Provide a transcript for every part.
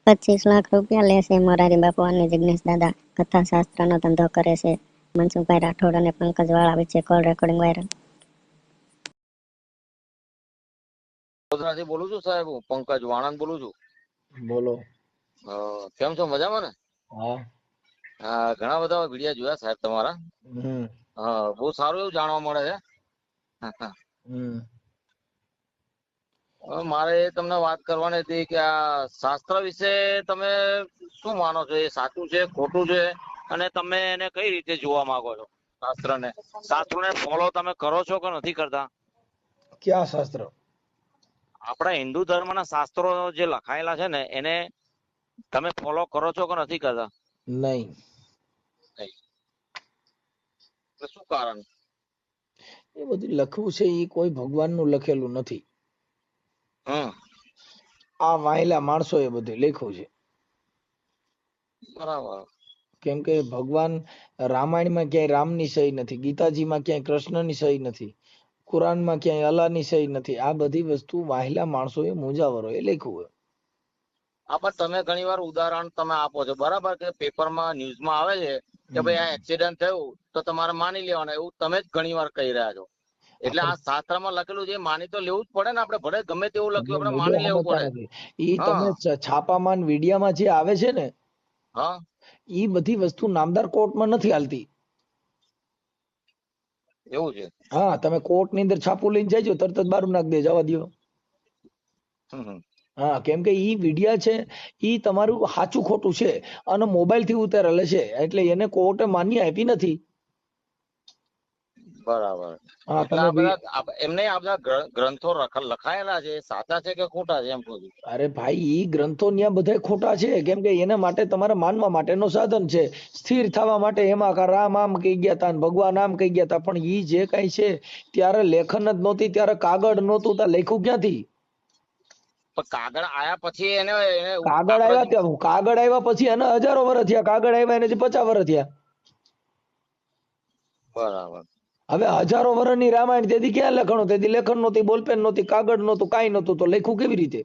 ₹25 લાખ લે છે મોરારી બાપુ અને જિગ્નેશ દાદા. કથા શાસ્ત્રનો ધંધો કરે છે. મનસુખભાઈ રાઠોડ અને પંકજ વાળા વચ્ચે કોલ રેકોર્ડિંગ વાયરલ. વડોદરાથી બોલું છું સાહેબ, હું પંકજ વાણંદ બોલું છું. બોલો. કેમ છો, મજામાં ને? હા. ઘણા બધા વિડીયો જોયા સાહેબ તમારા. બહુ સારું એવું જાણવા મળે છે. મારે તમને વાત કરવાની હતી કે આ શાસ્ત્ર વિશે તમે શું માનો છો? એ સાચું છે, ખોટું છે, અને તમે એને કઈ રીતે જોવા માંગો છો? શાસ્ત્રોને ફોલો તમે કરો છો કે નથી કરતા? ક્યાં શાસ્ત્ર? આપણા હિન્દુ ધર્મના શાસ્ત્રો જે લખાયેલા છે ને એને તમે ફોલો કરો છો કે નથી કરતા? નહીં. શું કારણ? એ બધું લખવું છે એ કોઈ ભગવાનનું લખેલું નથી. આ વાયેલા માણસો એ બધું લખ્યું છે. બરાબર. કેમ કે ભગવાન રામાયણમાં ક્યાંય રામની સહી નથી, ગીતાજીમાં ક્યાંય કૃષ્ણની સહી નથી, કુરાનમાં ક્યાંય અલ્લાહની સહી નથી. આ બધી વસ્તુ વાહેલા માણસોએ મૂંઝાવરો એ લખ્યું હોય. પણ તમે ઘણી વાર ઉદાહરણ તમે આપો છો, બરાબર, કે પેપરમાં ન્યૂઝમાં આવે છે કે ભાઈ આ એક્સિડન્ટ થયું તો તમારે માની લેવાનું, એવું તમે જ ઘણી વાર કહી રહ્યા છો. એટલે આ શાસ્ત્રમાં લખેલું છે માની તો લેવું જ પડે ને. આપણે ભલે ગમે તેવું લખ્યું આપણે માની લેવું પડે. એ તમે છાપામાં વિડીયામાં જે આવે છે ને, એ બધી વસ્તુ નામદાર કોર્ટમાં નથી હાલતી. એવું છે? હા, તમે કોર્ટ ની અંદર છાપું લઈને જજો, તરત જ બારું નાખ દે, જવા દો. હા, કેમ કે ઈ વિડિયા છે ઈ તમારું સાચું ખોટું છે અને મોબાઈલ થી ઉતારેલ છે, એટલે એને કોર્ટે માન્ય આપી નથી. બરાબર. એમને આ બધા ગ્રંથો લખાયેલા છે, સાચા છે કે ખોટા છે એમ કહું છું. અરે ભાઈ, ઈ ગ્રંથો ત્યાં બધા ખોટા છે, કેમ કે એના માટે તમારે માનવા માટેનો સાધન છે. સ્થિર થવા માટે એમાં રામ આમ કહી ગયા તા, ભગવાન આમ કહી ગયા તા, પણ ઈ જે કઈ છે ત્યારે લેખન જ નહોતી, ત્યારે કાગળ નહોતું, ત્યાં લખ્યું ક્યાંથી? કાગળ આયા પછી એને કાગળ આવ્યા પછી એને હજારો વર્ષ થયા, કાગળ આવ્યા એને 50 વર્ષ થયા. બરાબર. હવે હજારો વર્ષની રામાયણ, તેથી ક્યાં લખણો? તેથી લેખન નહોતી, બોલપેન નહોતી, કાગળ નહોતું, કાંઈ નહોતું, તો લખ્યું કેવી રીતે?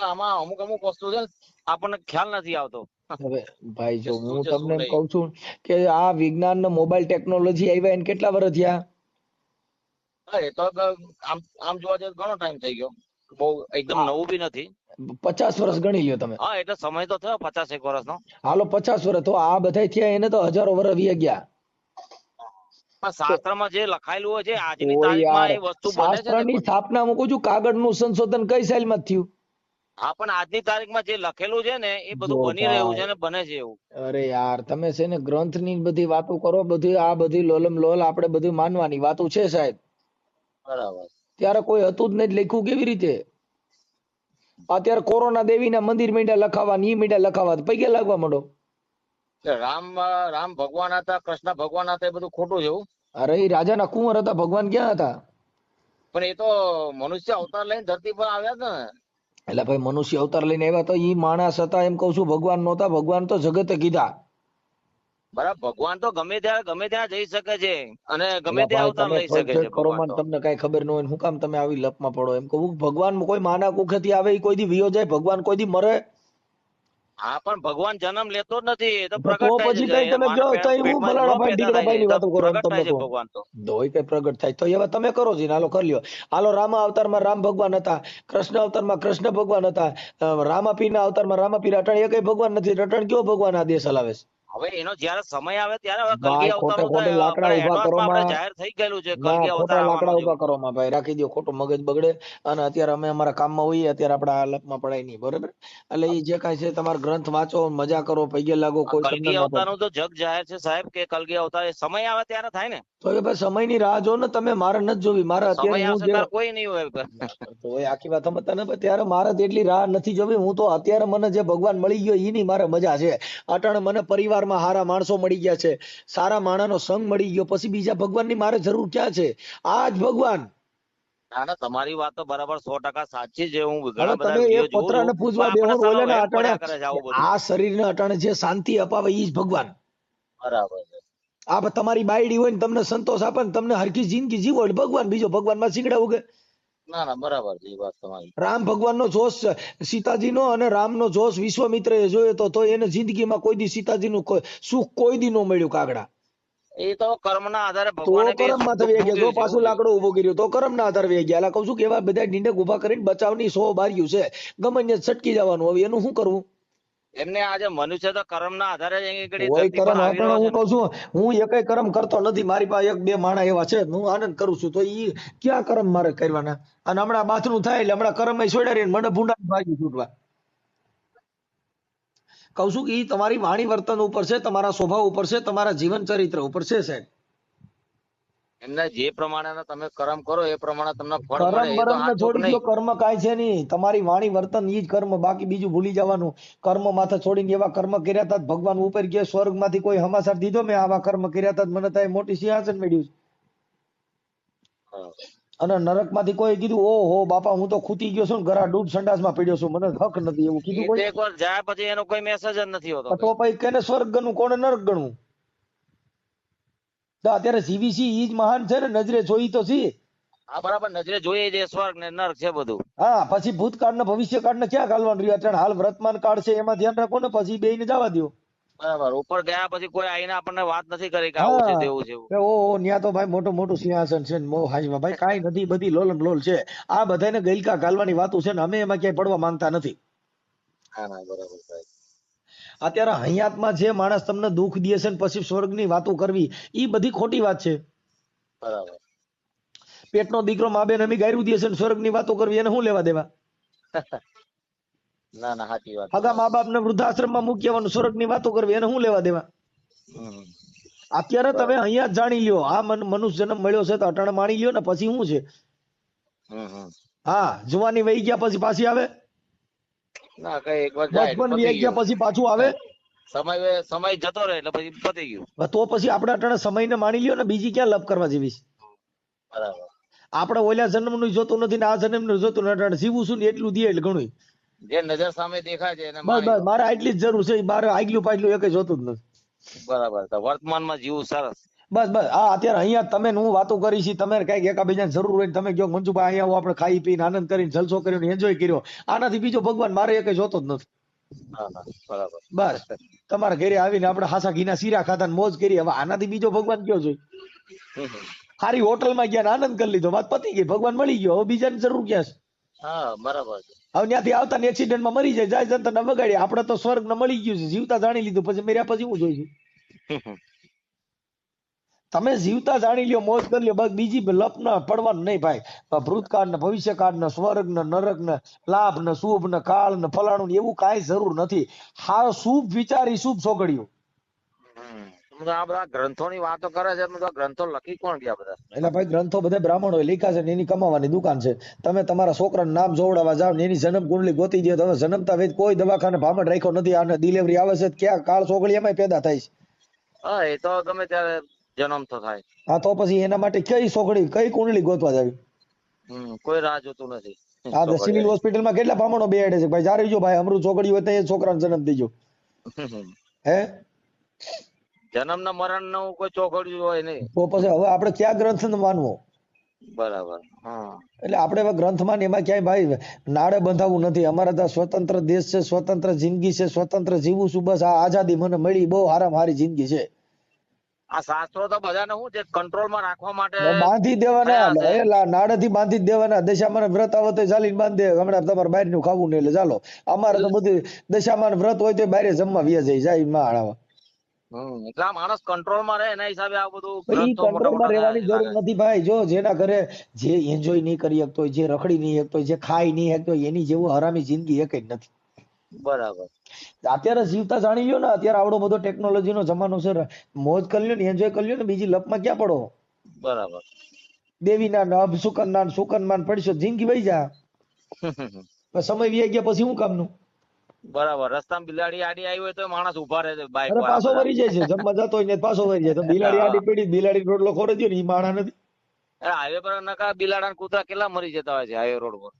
આમાં અમુક વસ્તુ છે આપણને ખ્યાલ નથી આવતો. હવે ભાઈ, જો હું તમને એમ કઉ છું કે આ વિજ્ઞાન ને મોબાઈલ ટેકનોલોજી આવ્યા એને કેટલા વર્ષ થયા? એ તો આમ જોવા જઈએ ઘણો ટાઈમ થઈ ગયો. બહુ એકદમ નવું બી નથી. 50 વર્ષ ગણી લ્યો તમે. હા, એટલે સમય તો થયો 50 વર્ષનો. હાલો 50 વર્ષ, તો આ બધા થયા એને તો હજારો વર્ષ વી ગયા. શાસ્ત્રમાં જે લખાયેલું હોય છે આજની તારીખમાં એ વસ્તુ બને છે. શાસ્ત્રની સ્થાપના મૂકું છું, કાગળનું સંશોધન કઈ સાલમાં થયું? હા, પણ આજની તારીખમાં જે લખેલું છે ને એ બધું બની રહ્યું છે ને બને છે એવું. અરે યાર, તમે છે ને ગ્રંથ ની બધી વાતો કરો, બધી આ બધી લોલમ લોલ આપણે બધું માનવાની વાતો છે સાહેબ. બરાબર. ત્યારે કોઈ હતું જ નહીં, લખ્યું કેવી રીતે? અત્યારે કોરોના દેવીના મંદિર મીંડા લખાવા, ઈ મીંડા લખાવા, પૈકે લાગવા માંડો. રામ ભગવાન હતા, કૃષ્ણ ભગવાન હતા, એ બધું ખોટું છે એવું? અરે એ રાજાના કુંવર હતા, ભગવાન ક્યાં હતા? પણ એ તો મનુષ્ય અવતાર લઈને ધરતી પર આવ્યા હતા ને. એટલે ભાઈ, મનુષ્ય અવતાર લઈને આવ્યા તો ઈ માણસ હતા, એમ કઉ છું. ભગવાન નહોતા, ભગવાન તો જગતે કીધા. બરાબર, ભગવાન તો ગમે ત્યાં જઈ શકે છે અને ગમે ત્યાં અવતાર લઈ શકે છે. તમને કઈ ખબર ન હોય, હું કામ તમે આવી લપમાં પડો? એમ કહું, ભગવાન કોઈ માના કુખેથી આવે, કોઈ દી વિયો જાય, ભગવાન કોઈ દી મરે? હા, પણ ભગવાન જન્મ લેતો જ નથી, એ તો પ્રગટ થાય તો એવા તમે કરો છો. હાલો કરી લ્યો. હાલો, રામા અવતારમાં રામ ભગવાન હતા, કૃષ્ણ અવતારમાં કૃષ્ણ ભગવાન હતા, રામાપીરના અવતારમાં રામાપીર. અટણ એ કઈ ભગવાન નથી. અટણ કયો ભગવાન આ દેશ હલાવે છે? હવે એનો જયારે સમય આવે ત્યારે કલગી અવતાર જાહેર થઈ ગયેલું છે. કલગી અવતાર લાકડા ઉભા કરો માં ભાઈ, રાખી દો, ખોટું મગજ બગડે. અને અત્યારે અમે અમારા કામમાં હોઈએ, અત્યારે આપણે આ લપમાં પડાય નહીં, બરોબર? એટલે એ જે કાંઈ છે તમારા ગ્રંથ વાંચો, મજા કરો, પૈગે લાગો. કોઈ કલગી અવતાર નું તો જગ જાહેર છે સાહેબ, કે કલગી અવતાર સમય આવે ત્યારે થાય ને. તો એ ભાઈ સમયની રાહ જો ને તમે, મારે નથી જોવી. મારે અત્યારે કોઈ નહીં હોય તો એ આખી વાત સમજતા ને. ત્યારે મારે એટલી રાહ નથી જોવી. હું તો અત્યારે મને જે ભગવાન મળી ગયો એની મારે મજા છે. અટાણે મને પરિવારમાં સારા માણસો મળી ગયા છે, સારા માણસનો સંગ મળી ગયો, પછી બીજા ભગવાનની મારે જરૂર ક્યાં છે? આ જ ભગવાન. ના, તમારી વાત તો બરાબર 100% સાચી છે. હું હવે તમે એ પતરાને પૂજવા બેહો, ઓલાને અટાણે આ શરીરને અટાણે જે શાંતિ અપાવે ઈ જ ભગવાન. બરાબર છે. આ તમારી બાયડી હોય ને તમને સંતોષ આપે ને તમને હરખી જિંદગી જીવો એટલે ભગવાન. બીજો ભગવાન માં શીખડા ઉગે. ના ના બરાબર છે એ વાત તમારી. રામ ભગવાનનો જોશ સીતાજીનો અને રામનો જોશ વિશ્વામિત્રએ જોયો તો એને જિંદગીમાં કોઈ દી સીતાજીનું સુખ કોઈ દી ન મળ્યું કાગડા. એ તો કર્મના આધારે તો ભગવાને બે કર્મ માં દુઃખ થઈ ગયા, જો ભોગવ્યું છે પાછું એવું છે. લાકડો ઉભો કર્યો તો કર્મ ના આધારે વહી ગયા. એટલે કહું છું કે એવા બધા ડીંડક ઉભા કરીને બચાવની 100 બાર્યું છે, ગમે ત્યાં છટકી જવાનું. હવે એનું શું કરવું? એમને આજે મનુષ્ય તો કર્મના આધારે જ અહીં આગળ કોઈ ધરતી પર કર્મ આવી આપણે રહ્યો છે હું ને. કહું છું, હું એકય કર્મ કરતો નથી. મારી પાસે એક બે માણા એવા છે, હું આનંદ કરું છું. તો ઈ ક્યાં કર્મ મારે કરવાના? અને હમણાં બાથરૂમ થાય એટલે હમણાં કર્મ છોડ્યા રહીને મને ભૂંડા ભાગી છૂટવા. કહું છું કે ઈ તમારી વાણી વર્તન ઉપર છે, તમારા સ્વભાવ ઉપર છે, તમારા જીવન ચરિત્ર ઉપર છે સાહેબ. એમને જે પ્રમાણેના તમે કર્મ કરો એ પ્રમાણે તમને ફળ મળે કર્મ એ તો બરમ ને સાચું કે છોડી દો, નહીં. કર્મ કાંઈ છે નહીં. તમારી વાણી વર્તન ઈ જ કર્મ, બાકી બીજું ભૂલી જવાનું. કર્મ માથે છોડીને એવા કર્મ કર્યા હતા ભગવાન ઉપર ગયા સ્વર્ગ માંથી કોઈ સમાચાર દીધો મેં આવા કર્મ કર્યા હતા મને ત્યાં મોટી સિંહાસન મળ્યું. હા. અને નરક માંથી કોઈ કીધું ઓહો બાપા હું તો ખૂટી ગયો છું ને ઘરા ડૂબ સંડાસમાં પડ્યો છું, મને હક નથી, એવું કીધું એ તો કોઈ? એકવાર જાય પછી એનો કોઈ મેસેજ જ નથી હોતો તો કઈ. પછી કેને સ્વર્ગ ગણવું, કોને નરક ગણવું? તો અત્યારે સીવીસી ઈ જ મહાન છે ને, નજરે જોઈ તો છી. હા બરાબર, નજરે જોઈએ છે સ્વર્ગ ને નર્ક છે બધું. હા, પછી ભૂતકાળ ને ભવિષ્યકાળ ને ક્યાં ગાલવાનું રહ્યું? અત્યારે હાલ વર્તમાન કાળ છે એમાં ધ્યાન રાખો ને, પછી બે ને જવા દો. બરાબર, ઉપર ગયા પછી કોઈ આવીને આપણને વાત નથી કરી કે આવું છે હા, તેવું છે એવું. કે ઓહો ન્યા તો ભાઈ મોટું મોટું સિંહાસન છે ને મોહ હાજમાં ભાઈ કાંઈ નથી, બધી લોલમ લોલ છે. આ બધાને ગઈલકા ગાલવાની વાતો છે ને અમે એમાં ક્યાંય પડવા માંગતા નથી. હા ના બરાબર સાહેબ. અત્યારે હયાતમાં જે માણસ તમને દુઃખ દે છે ને પછી સ્વર્ગની વાતો કરવી, ઈ બધી ખોટી વાત છે. બરાબર. પેટનો દીકરો મા બેન અમી ગાયરું દે છે ને સ્વર્ગની વાતો કરવી, એને શું લેવા દેવા? ના ના સાચી વાત હગા મા તમારી. બાપ ને વૃદ્ધાશ્રમમાં મૂકી આવવાનું, સ્વર્ગની વાતો કરવી, એને શું લેવા દેવા? હમ. અત્યારે તમે બરાબર. અહીંયા જ જાણી લ્યો, આ મનુષ્ય જન્મ મળ્યો છે તો અટાણે માણી લ્યો ને પછી શું છે. હમ. હા, જુવાની વહી ગયા પછી પાછી આવે? ના કઈ એક વાર જાય એટલે બચપન પતી વી ગયા ગયું. પછી પાછું આવે? સમય જતો રહે એટલે પછી પતી ગયું. તો પછી આપણે અટાણે સમયને માણી લ્યો ને, બીજી ક્યાં લપ કરવા જેવી છે? બરાબર. આપણે ઓલા જન્મનું જોતું નથી ને આ જન્મનું જોતું નથી, અટાણે જીવું છું ને એટલું દે એટલે ઘણું. જે નજર સામે દેખાય છે એને બસ માની બસ લો. મારે આટલી જ જરૂર છે, મારે આગલું પાછલું એક જોતું જ નથી. બરાબર, તો વર્તમાનમાં જીવું સરસ. બસ બસ આ અત્યારે અહીંયા તમે ને હું વાતો કરી છે, તમે કઈક એકાબીજાને જરૂર હોય ને તમે કહો મંજુભાઈ અહીંયા આવો, આપણે ખાઈ પીને આનંદ કરીને જલસો કર્યો એન્જોય કર્યો, આનાથી બીજો ભગવાન મારે એક જોતો જ નથી. હા ના બરાબર. બસ તમારા ઘરે આવીને આપણે હાસા ઘીના શીરા ખાધા ને મોજ કરી, હવે આનાથી બીજો ભગવાન કયો જોઈ? હમ. સારી હોટલમાં ગયા ને આનંદ કરી લીધો, વાત પતી ગઈ, ભગવાન મળી ગયો, હવે બીજાની જરૂર ક્યાં છે? હા બરાબર છે. હવે ત્યાંથી આવતા ને એક્સિડન્ટમાં મરી જાય જનતાને વગાડી, આપણે તો સ્વર્ગ ને મળી ગયું છે, જીવતા જાણી લીધું, પછી મેર્યા પછી હું જોઈશું? તમે જીવતા જાણી લ્યો, મોજ કરી લ્યો, બસ બીજી લપ ના પડવાનું નહીં ભાઈ. ભૂતકાળ ને ભવિષ્યકાળ ને સ્વર્ગ ને નરક ને લાભ ને શુભ ને કાળ ને ફલાણું ને એવું કાંઈ જરૂર નથી. હા, શુભ વિચારી શુભ સોગડ્યું. આ બધા ગ્રંથોની વાતો કરે છે, તો આ ગ્રંથો લખી કોણ ગયા બધા? એટલે ભાઈ ગ્રંથો બધા બ્રાહ્મણો લખ્યા છે ને એની કમાવાની દુકાન છે. તમે તમારા છોકરાનું નામ જોવડાવવા જાવ ને એની જન્મ કુંડલી ગોતી દો, તમે જન્મતા વેદ કોઈ દવાખાને ભામણ રાખ્યો નથી, આને ડિલિવરી આવે છે ક્યાં કાળ સોગળી એમાં પેદા થાય છે. હા એ તો ગમે ત્યારે જન્મ તો થાય. હા, તો પછી એના માટે કઈ સોગડી કઈ કુંડલી ગોતવા જાવી? કોઈ રાહ જોતું નથી. હા, તો સિવિલ ચોપડિયાની. હોસ્પિટલમાં કેટલા ભામણો બેહાડે છે ભાઈ, જારી જો ભાઈ અમૃત ચોકડી હોય તો એ છોકરાનો જન્મ દેજો. હે જન્મ ને મરણ નું કોઈ ચોઘડિયું હોય નહીં. તો પછી હવે આપણે ક્યાં ગ્રંથ માનવો? બરાબર. હા. એટલે આપણે હવે ગ્રંથમાં ને એમાં ક્યાંય ભાઈ નાડે બંધાવવું નથી. અમારે તો સ્વતંત્ર દેશ છે, સ્વતંત્ર જિંદગી છે, સ્વતંત્ર જીવું છું, બસ આ આઝાદી મને મળી, બહુ હારામાં હારી જિંદગી છે. આ શાસ્ત્રો તો બધાને શું છે કંટ્રોલ માં રાખવા માટે બાંધી દેવાના, થયા છે. નાડેથી બાંધી જ દેવાના. દશામાં વ્રત આવે તો ચાલીને બાંધી દે, હમણાં તમારે બહાર નું ખાવું નહીં એટલે ચાલો. અમારે તો બધું દશામાં વ્રત હોય તો બહાર જમવા વ્યા જાય માં હાડાવા. એટલે આ માણસ કંટ્રોલ માં રહે એના હિસાબે આ બધું ઈ ગ્રંથો મોટા કંટ્રોલમાં મોટા થયા રહેવાની છે જરૂર લાગે. નથી ભાઈ. જો જેના ઘરે જે એન્જોય નહીં કરી શકતો હોય, જે રખડી નહીં શકતો હોય, જે ખાઈ નહીં શકતો હોય, એની જેવું હરામી જિંદગી એક જ નથી. બરાબર. અત્યારે જીવતા જાણી લ્યો ને, અત્યારે આવડો બધો ટેકનોલોજી નો જમાનો છે, મોજ કરી લ્યો ને, એન્જોય કરી લ્યો ને, બીજી લપમાં ક્યાં પડો? બરાબર. દેવીના નભ સુકનના સુકનમાં પડશો, જિંદગી વહી જા. સમય વી ગયા પછી શું કામનું? બરાબર. રસ્તામાં બિલાડી આડી આવી હોય તો માણસ ઉભા રહે છે બાઇક અરે વાળા પાછો બધા. વળી જાય છે, જમવા જતો હોય ને પાછો વળી જાય. તો બિલાડી આડી પડી, બિલાડી રોટલો ખોરે દો ને, ઈ માણા નથી. હાઈવે પર નકા બિલાડા ને કૂતરા કેટલા મરી જતા હોય છે હાઈવે રોડ પર.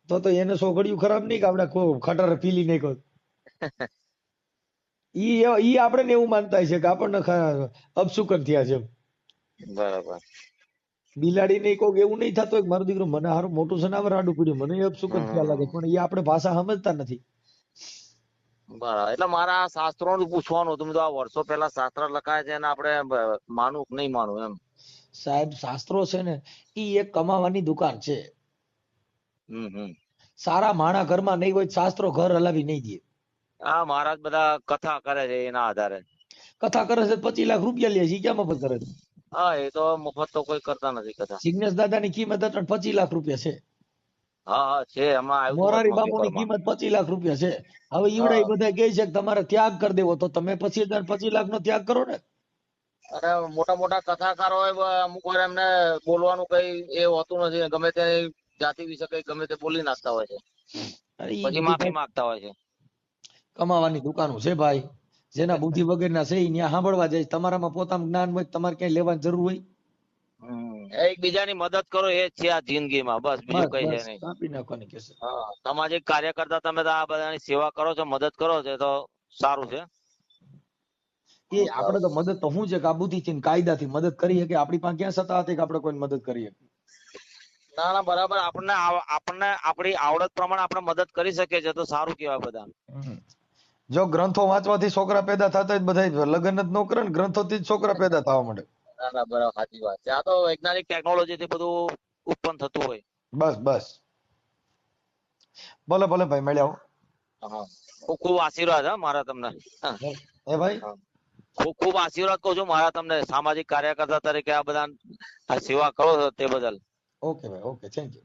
તો એને સોગડિયું ખરાબ નહીં કે આપણે ખટાર પીલી નહીં કહો. ઈ આપણે ને એવું માનતા છે કે આપણને અપશુકન થયા છે. બરાબર. બિલાડી નહીં કોક એવું નહીં થતું હોય કે મારો દીકરો મને હારું મોટું સનાવર આડું પડ્યું મને એ સુખ જ થયા લાગે પણ એ આપણે ભાષા સમજતા નથી. બરાબર. એટલે મારા શાસ્ત્રો નું પૂછવાનું હતું. મેં કીધું આ વર્ષો પહેલા શાસ્ત્ર લખાય છે અને આપણે માનવું કે નહીં માનવું એમ. સાહેબ શાસ્ત્રો છે ને ઈ એક કમાવાની દુકાન છે. હમ. સારા માણા ઘરમાં નહીં હોય તો શાસ્ત્રો ઘર હલાવી નહીં દે. આ મહારાજ બધા કથા કરે છે એના આધારે. કથા કરે છે 25 લાખ રૂપિયા લે છે ઈ ક્યાં મફત કરે છે? હા, એ તો મફત તો કોઈ કરતા નથી કથા. જિગ્નેશ દાદાની કિંમત અત્યારે 25 લાખ રૂપિયા છે. હા છે, હમણાં આવ્યું હતું મોરારી વચમાં બાપુની પેપરમાં. કિંમત 25 લાખ રૂપિયા છે. હવે ઈવડા ઈ બધા કહે છે કે તમારે ત્યાગ કરી દેવો તો તમે પછી 25 લાખ નો ત્યાગ કરો ને. અને મોટા મોટા કથાકારો હોય અમુક વાર એમને બોલવાનું કઈ એ હોતું નથી. ગમે તે જાતિ વિશે કઈ ગમે તે બોલી નાખતા હોય છે, અરે ઈ પછી બધી માફી માંગતા હોય છે. કમાવાની દુકાનો છે ભાઈ. જેના બુદ્ધિ વગરના છે ઈ ન્યા સાંભળવા જાય. તમારામાં પોતાનું જ્ઞાન હોય તમારે ક્યાંય લેવાની જરૂર હોય? એકબીજાની મદદ કરો એ જ છે આ જિંદગીમાં, બસ બીજું કઈ છે નહીં. કાપી નાખવાની કે છે. હા, સામાજિક કાર્ય કરતા તમે તો આ બધાની સેવા કરો છો, મદદ કરો છો તો સારું છે. એ આપણે તો મદદ તો શું છે કે આ બુદ્ધિથી ને કાયદાથી મદદ કરીએ કે આપણી પાસે ક્યાં સત્તા હતી કે આપણે કોઈ મદદ કરીએ? ના ના, બરાબર. આપણને આપણી આવડત પ્રમાણે આપણે મદદ કરી શકીએ છીએ તો સારું કહેવાય બધા. જો ગ્રંથો વાંચવાથી છોકરા પેદા થતા હોય બધા લગ્ન જ ન કરે ને ગ્રંથોથી જ છોકરા પેદા થવા માંડે. ના ના, બરાબર, સાચી વાત છે. આ તો વૈજ્ઞાનિક ટેકનોલોજી થી બધું ઉત્પન્ન થતું હોય. બસ ભલે ભલે ભાઈ મળ્યા. હા, ખૂબ ખૂબ આશીર્વાદ હા મારા તમને. એ ભાઈ ખૂબ ખૂબ આશીર્વાદ કહું છું મારા તમને, સામાજિક કાર્યકર્તા તરીકે આ બધા સેવા કરો છો તે બદલ. ઓકે ભાઈ ઓકે થેન્ક યુ.